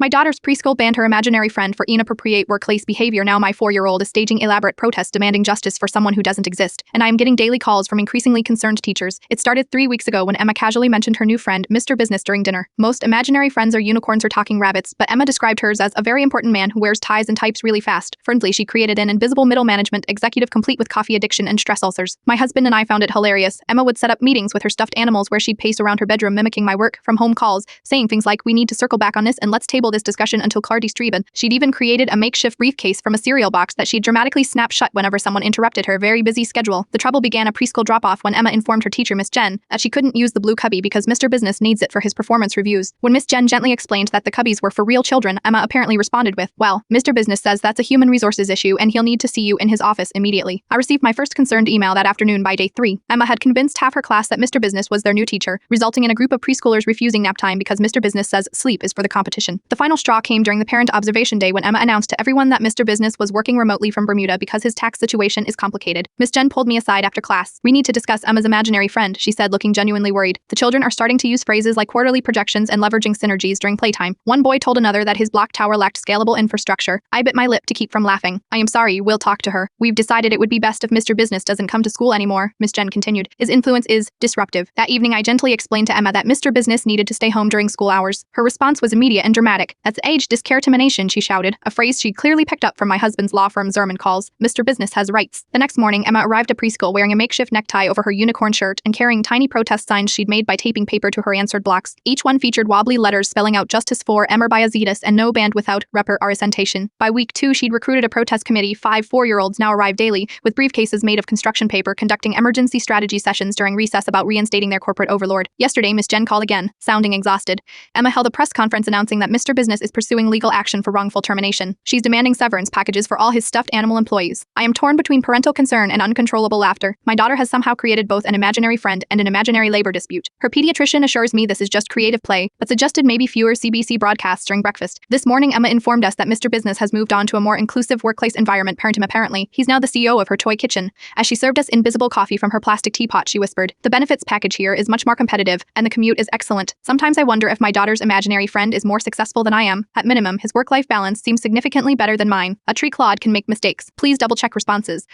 My daughter's preschool banned her imaginary friend for inappropriate workplace behavior. Now my 4-year-old is staging elaborate protests demanding justice for someone who doesn't exist, and I am getting daily calls from increasingly concerned teachers. It started 3 weeks ago when Emma casually mentioned her new friend, Mr. Business, during dinner. Most imaginary friends are unicorns or talking rabbits, but Emma described hers as a very important man who wears ties and types really fast. Friendly, she created an invisible middle management executive complete with coffee addiction and stress ulcers. My husband and I found it hilarious. Emma would set up meetings with her stuffed animals where she'd pace around her bedroom mimicking my work from home calls, saying things like, "We need to circle back on this and let's table this discussion until Clardy Streben." She'd even created a makeshift briefcase from a cereal box that she'd dramatically snap shut whenever someone interrupted her very busy schedule. The trouble began a preschool drop-off when Emma informed her teacher, Miss Jen, that she couldn't use the blue cubby because Mr. Business needs it for his performance reviews. When Miss Jen gently explained that the cubbies were for real children, Emma apparently responded with, "Well, Mr. Business says that's a human resources issue and he'll need to see you in his office immediately." I received my first concerned email that afternoon. By day 3, Emma had convinced half her class that Mr. Business was their new teacher, resulting in a group of preschoolers refusing nap time because Mr. Business says sleep is for the competition. The final straw came during the parent observation day when Emma announced to everyone that Mr. Business was working remotely from Bermuda because his tax situation is complicated. Miss Jen pulled me aside after class. "We need to discuss Emma's imaginary friend," she said, looking genuinely worried. "The children are starting to use phrases like quarterly projections and leveraging synergies during playtime. One boy told another that his block tower lacked scalable infrastructure. I bit my lip to keep from laughing. I am sorry, we'll talk to her. We've decided it would be best if Mr. Business doesn't come to school anymore," Miss Jen continued. "His influence is disruptive." That evening, I gently explained to Emma that Mr. Business needed to stay home during school hours. Her response was immediate and dramatic. "That's age discrimination," she shouted, a phrase she'd clearly picked up from my husband's law firm Zerman calls. Mr. Business has rights. The next morning, Emma arrived at preschool wearing a makeshift necktie over her unicorn shirt and carrying tiny protest signs she'd made by taping paper to her answered blocks. Each one featured wobbly letters spelling out "Justice for Emmer Bayazitis" and "No band without representation." By week 2, she'd recruited a protest committee. 5 4-year-olds now arrived daily, with briefcases made of construction paper, conducting emergency strategy sessions during recess about reinstating their corporate overlord. Yesterday, Miss Jen called again, sounding exhausted. Emma held a press conference announcing that Mr. Business is pursuing legal action for wrongful termination. She's demanding severance packages for all his stuffed animal employees. I am torn between parental concern and uncontrollable laughter. My daughter has somehow created both an imaginary friend and an imaginary labor dispute. Her pediatrician assures me this is just creative play, but suggested maybe fewer CBC broadcasts during breakfast. This morning, Emma informed us that Mr. Business has moved on to a more inclusive workplace environment. Parentum apparently. He's now the CEO of her toy kitchen. As she served us invisible coffee from her plastic teapot, she whispered, "The benefits package here is much more competitive, and the commute is excellent. Sometimes I wonder if my daughter's imaginary friend is more successful than I am. At minimum, his work-life balance seems significantly better than mine. A tree clod can make mistakes. Please double-check responses."